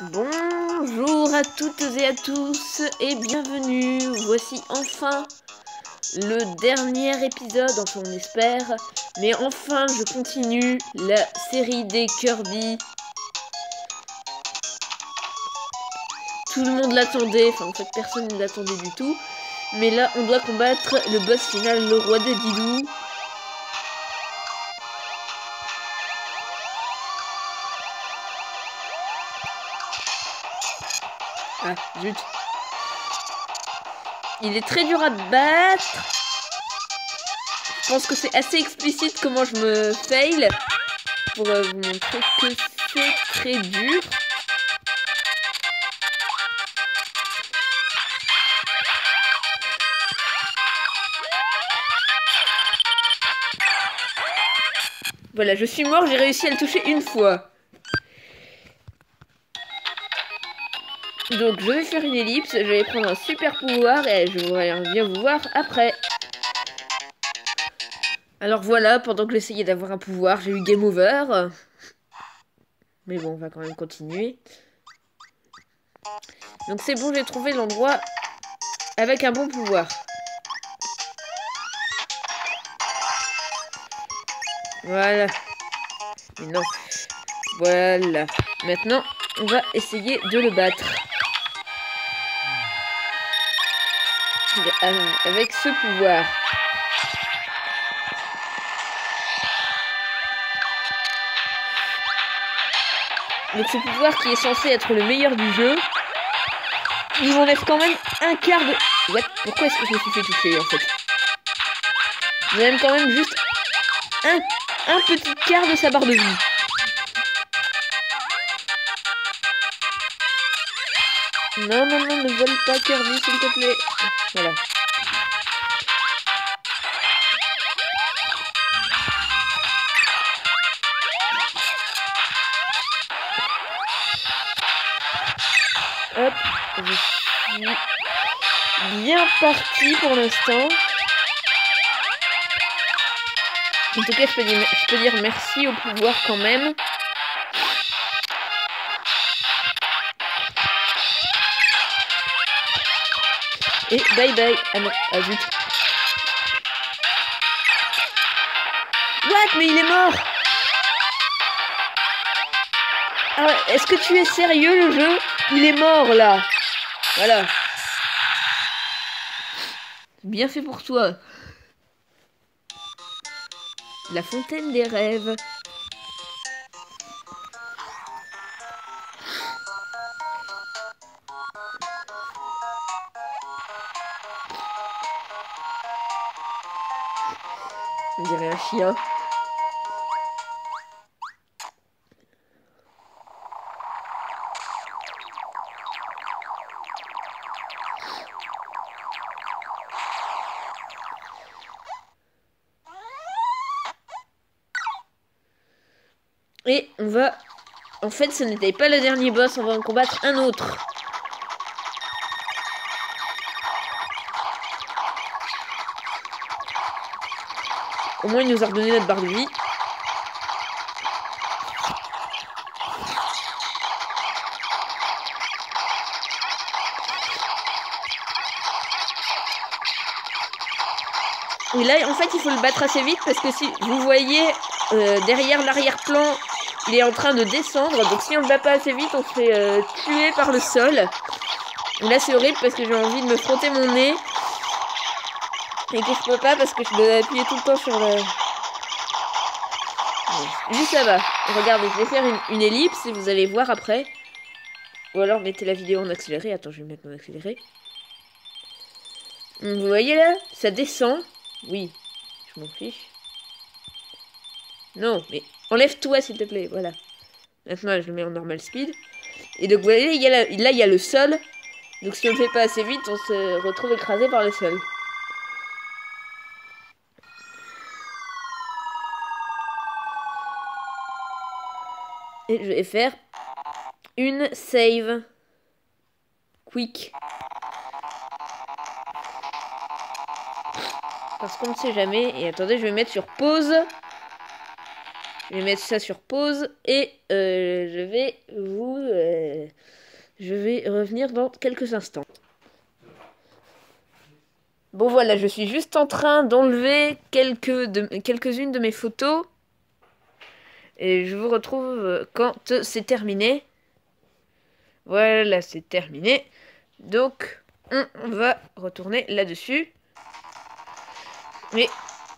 Bonjour à toutes et à tous et bienvenue. Voici enfin le dernier épisode, enfin on espère. Mais enfin je continue la série des Kirby. Tout le monde l'attendait, enfin en fait personne ne l'attendait du tout. Mais là on doit combattre le boss final, le roi des Didous. Ah, zut. Il est très dur à battre. Je pense que c'est assez explicite comment je me fail pour vous montrer que c'est très dur. Voilà, je suis mort, j'ai réussi à le toucher une fois. Donc je vais faire une ellipse, je vais prendre un super pouvoir et je reviens vous voir après. Alors voilà, pendant que j'essayais d'avoir un pouvoir, j'ai eu game over. Mais bon, on va quand même continuer. Donc c'est bon, j'ai trouvé l'endroit avec un bon pouvoir. Voilà. Mais non. Voilà. Maintenant, on va essayer de le battre. Avec ce pouvoir. Donc ce pouvoir qui est censé être le meilleur du jeu, il m'enlève quand même un quart de... What? Pourquoi est-ce que je me suis fait toucher en fait? Il m'enlève quand même juste un petit quart de sa barre de vie. Non, non, non, ne vole pas Kirby, s'il te plaît. Voilà. Hop, je suis bien parti pour l'instant. En tout cas, je peux dire merci au pouvoir quand même. Et bye bye. Ah non, ah zut. What? Mais il est mort! Ah, est-ce que tu es sérieux le jeu? Il est mort là. Voilà. Bien fait pour toi. La fontaine des rêves. On dirait un chien. Et on va... En fait, ce n'était pas le dernier boss, on va en combattre un autre. Au moins, il nous a redonné notre barre de vie. Et là, en fait, il faut le battre assez vite parce que si vous voyez derrière l'arrière-plan, il est en train de descendre. Donc si on ne le bat pas assez vite, on se fait tuer par le sol. Et là, c'est horrible parce que j'ai envie de me frotter mon nez. Et que je peux pas parce que je dois appuyer tout le temps sur le... Juste là-bas. Regardez, je vais faire une ellipse et vous allez voir après. Ou alors mettez la vidéo en accéléré. Attends, je vais mettre en accéléré. Vous voyez là? Ça descend. Oui, je m'en fiche. Non, mais enlève-toi s'il te plaît, voilà. Maintenant, je le mets en normal speed. Et donc, vous voyez, là, il y a le sol. Donc, si on ne le fait pas assez vite, on se retrouve écrasé par le sol. Et je vais faire une save. Quick. Parce qu'on ne sait jamais. Et attendez, je vais mettre sur pause. Je vais mettre ça sur pause. Et je vais vous Je vais revenir dans quelques instants. Bon voilà, je suis juste en train d'enlever quelques-unes de mes photos. Et je vous retrouve quand c'est terminé. Voilà, c'est terminé. Donc, on va retourner là-dessus. Et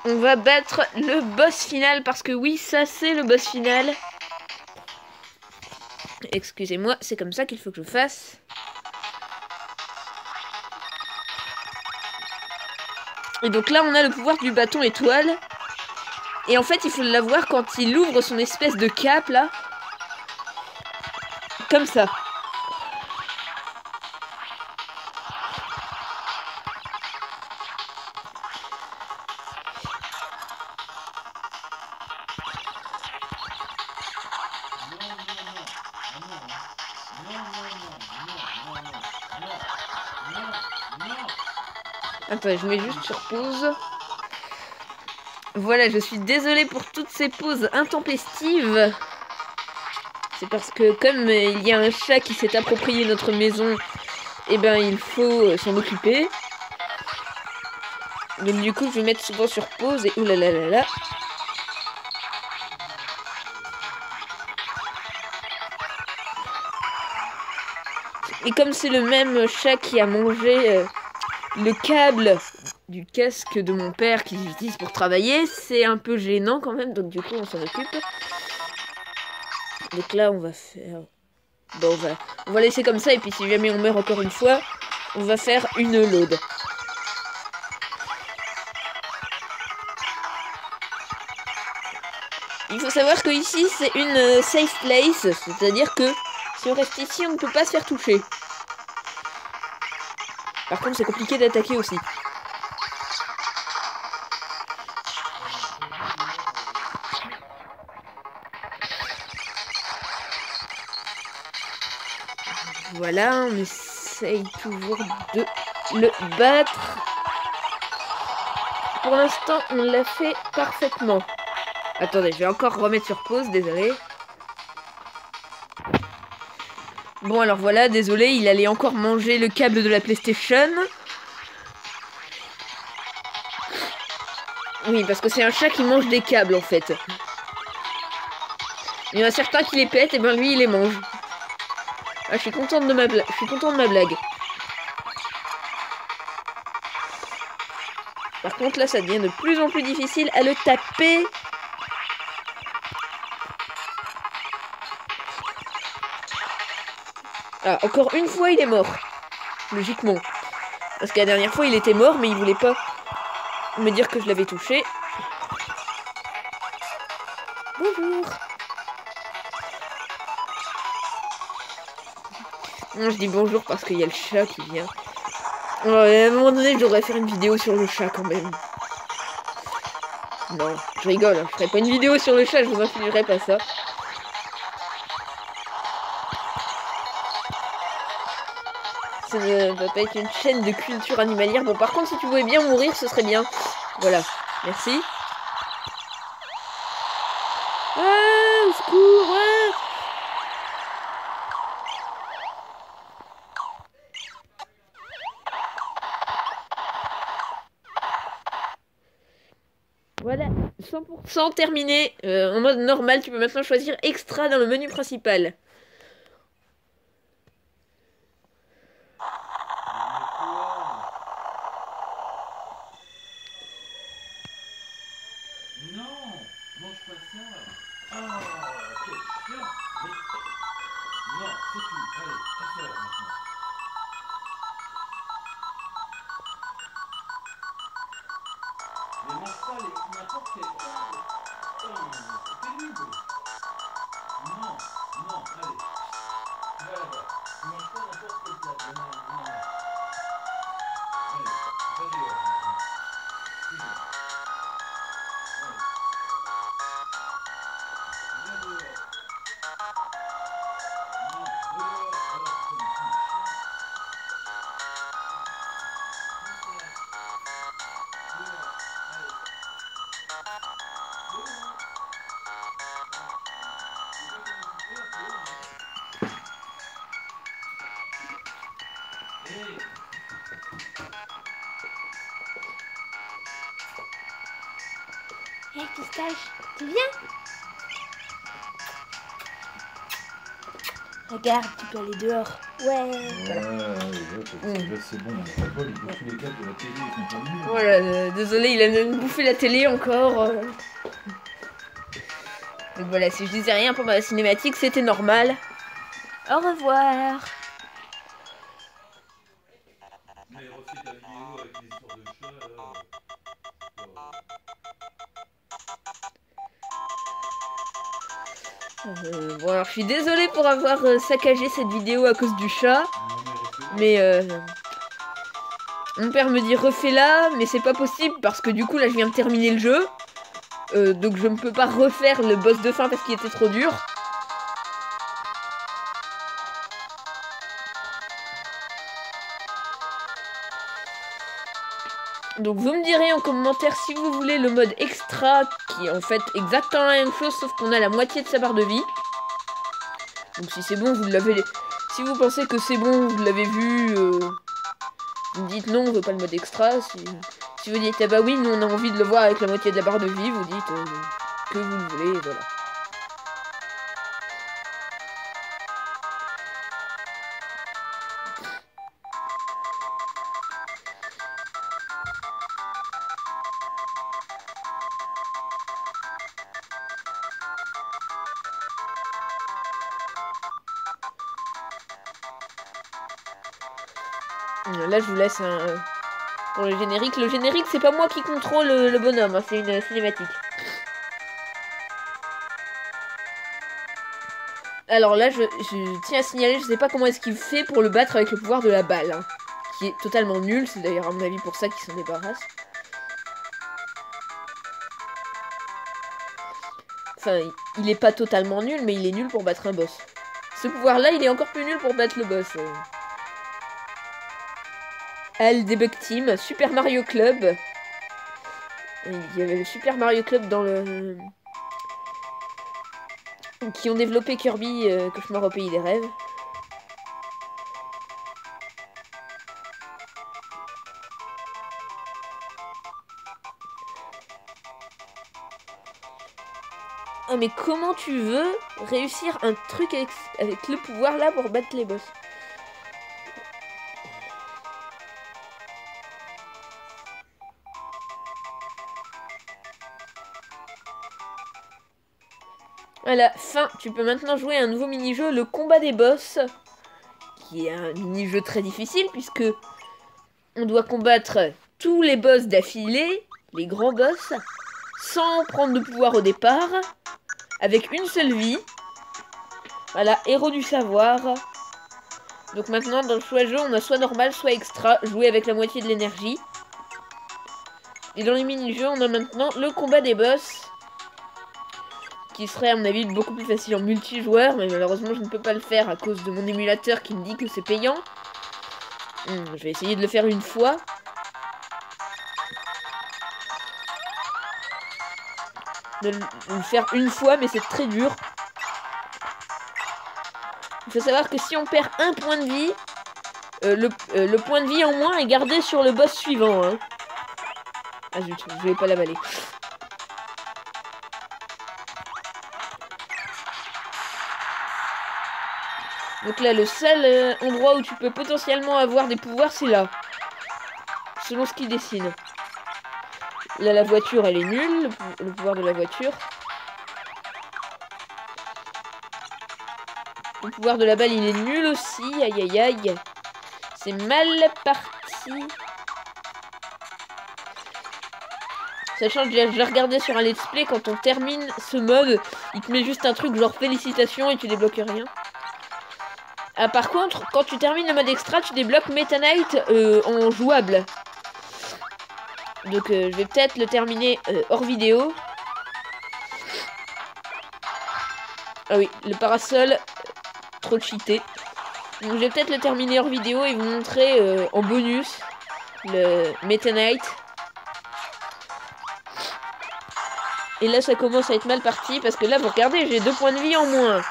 on va battre le boss final. Parce que oui, ça c'est le boss final. Excusez-moi, c'est comme ça qu'il faut que je fasse. Et donc là, on a le pouvoir du bâton étoile. Et en fait, il faut l'avoir quand il ouvre son espèce de cape, là. Comme ça. Attends, je mets juste sur pause. Voilà, je suis désolée pour toutes ces pauses intempestives. C'est parce que comme il y a un chat qui s'est approprié notre maison, eh ben il faut s'en occuper. Donc du coup, je vais mettre souvent sur pause et oulalalala. Et comme c'est le même chat qui a mangé le câble du casque de mon père qu'ils utilisent pour travailler, c'est un peu gênant quand même, donc du coup on s'en occupe. Donc là on va faire... Bon, on va laisser comme ça, et puis si jamais on meurt encore une fois, on va faire une load. Il faut savoir que ici c'est une safe place, c'est-à-dire que si on reste ici, on ne peut pas se faire toucher. Par contre, c'est compliqué d'attaquer aussi. Voilà, on essaye toujours de le battre. Pour l'instant, on l'a fait parfaitement. Attendez, je vais encore remettre sur pause, désolé. Bon, alors voilà, désolé, il allait encore manger le câble de la PlayStation. Oui, parce que c'est un chat qui mange des câbles, en fait. Il y en a certains qui les pètent, et ben lui, il les mange. Ah, je suis contente de ma blague. Je suis contente de ma blague. Par contre, là, ça devient de plus en plus difficile à le taper. Ah, encore une fois, il est mort. Logiquement. Parce que la dernière fois, il était mort, mais il voulait pas me dire que je l'avais touché. Bonjour. Non, je dis bonjour parce qu'il y a le chat qui vient. À un moment donné, je devrais faire une vidéo sur le chat quand même. Non, je rigole, hein. Je ferai pas une vidéo sur le chat, je vous infligerai pas ça. Ça ne va pas être une chaîne de culture animalière. Bon, par contre, si tu pouvais bien mourir, ce serait bien. Voilà, merci. Ah, au secours, ah. Voilà, 100% terminé. En mode normal, tu peux maintenant choisir extra dans le menu principal. Non, mange pas ça. Ah, quel chien. Mais... Non, c'est tout. Allez, tu sors maintenant. Mais mange pas n'importe quel câble. Oh, c'est pénible. Non, non, allez. pistache. Tu viens? Regarde, tu peux aller dehors. Ouais. Là, c'est bon. Paul, il bouffe tous les câbles de la télé et compagnie. Voilà, désolé, il a même bouffé la télé encore. Donc voilà, si je disais rien pendant la cinématique, c'était normal. Au revoir. Mais refais ta vidéo avec les histoires de chats, là. Bon alors je suis désolée pour avoir saccagé cette vidéo à cause du chat. Non, Mais mon père me dit refais-la, mais c'est pas possible parce que du coup là je viens de terminer le jeu. Donc je ne peux pas refaire le boss de fin parce qu'il était trop dur. Donc vous me direz en commentaire si vous voulez le mode extra qui est en fait exactement la même chose sauf qu'on a la moitié de sa barre de vie. Donc si c'est bon, vous l'avez. Si vous pensez que c'est bon, vous l'avez vu, vous me dites non, on veut pas le mode extra. Si vous dites ah bah oui, nous on a envie de le voir avec la moitié de la barre de vie, vous dites que vous le voulez, et voilà. Là, je vous laisse pour le générique. Le générique, c'est pas moi qui contrôle le bonhomme, hein, c'est une cinématique. Alors là, je tiens à signaler, je sais pas comment est-ce qu'il fait pour le battre avec le pouvoir de la balle, hein, qui est totalement nul. C'est d'ailleurs à mon avis pour ça qu'il s'en débarrasse. Enfin, il est pas totalement nul, mais il est nul pour battre un boss. Ce pouvoir-là, il est encore plus nul pour battre le boss. Al Debug Team, Super Mario Club. Il y avait le Super Mario Club dans le... qui ont développé Kirby Cauchemar au Pays des Rêves. Oh mais comment tu veux réussir un truc avec le pouvoir là pour battre les boss? Voilà, fin. Tu peux maintenant jouer à un nouveau mini-jeu, le combat des boss, qui est un mini-jeu très difficile puisque on doit combattre tous les boss d'affilée, les grands boss, sans prendre de pouvoir au départ, avec une seule vie. Voilà, héros du savoir. Donc maintenant, dans le choix de jeu, on a soit normal, soit extra, jouer avec la moitié de l'énergie. Et dans les mini-jeux, on a maintenant le combat des boss, qui serait à mon avis beaucoup plus facile en multijoueur, mais malheureusement je ne peux pas le faire à cause de mon émulateur qui me dit que c'est payant. Je vais essayer de le faire une fois. De le faire une fois, mais c'est très dur. Il faut savoir que si on perd un point de vie, le point de vie en moins est gardé sur le boss suivant. Hein. Ah zut, je vais pas l'avaler. Donc là, le seul endroit où tu peux potentiellement avoir des pouvoirs, c'est là. Selon ce qu'il dessine. Là, la voiture, elle est nulle, le pouvoir de la voiture. Le pouvoir de la balle, il est nul aussi. Aïe, aïe, aïe. C'est mal parti. Sachant que j'ai regardé sur un let's play, quand on termine ce mode, il te met juste un truc genre félicitations et tu débloques rien. Ah, par contre, quand tu termines le mode extra, tu débloques Meta Knight en jouable. Donc je vais peut-être le terminer hors vidéo. Ah oui, le parasol, trop cheaté. Donc je vais peut-être le terminer hors vidéo et vous montrer en bonus le Meta Knight. Et là ça commence à être mal parti parce que là vous regardez, j'ai 2 points de vie en moins.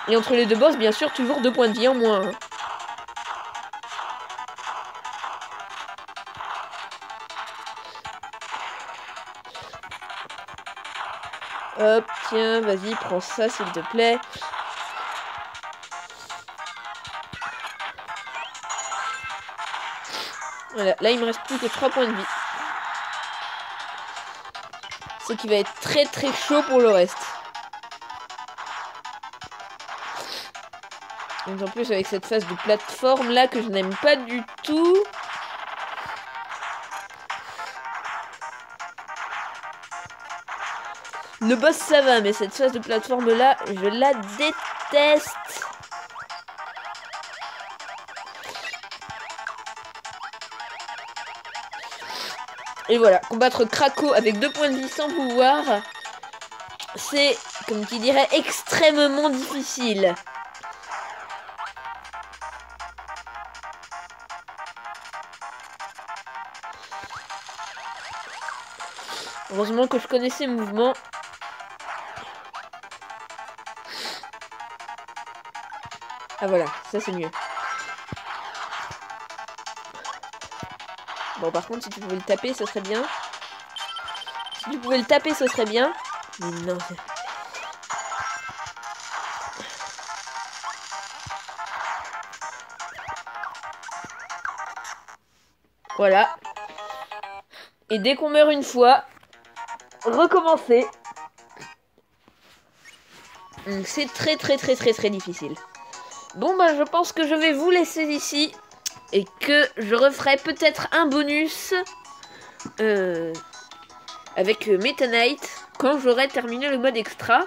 Et entre les deux boss, bien sûr, toujours 2 points de vie en moins. Hein. Hop, tiens, vas-y, prends ça s'il te plaît. Voilà, là il me reste plus que 3 points de vie. Ce qui va être très très chaud pour le reste. Donc en plus avec cette phase de plateforme là que je n'aime pas du tout. Le boss ça va, mais cette phase de plateforme là, je la déteste. Et voilà, combattre Krako avec 2 points de vie sans pouvoir, c'est, comme qui dirait, extrêmement difficile. Heureusement que je connais ces mouvements. Ah voilà, ça c'est mieux. Bon, par contre, si tu pouvais le taper, ce serait bien. Si tu pouvais le taper, ce serait bien. Mais non. Voilà. Et dès qu'on meurt une fois, recommencer. C'est très très difficile. Bon, bah, je pense que je vais vous laisser ici. Et que je referai peut-être un bonus avec Meta Knight quand j'aurai terminé le mode extra.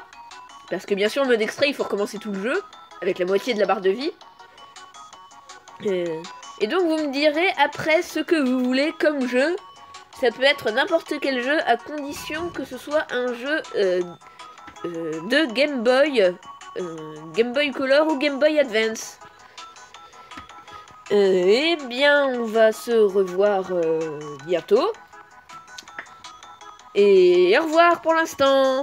Parce que bien sûr, le mode extra, il faut recommencer tout le jeu avec la moitié de la barre de vie. Et donc, vous me direz après ce que vous voulez comme jeu. Ça peut être n'importe quel jeu à condition que ce soit un jeu de Game Boy, Game Boy Color ou Game Boy Advance. Eh bien, on va se revoir bientôt. Et au revoir pour l'instant.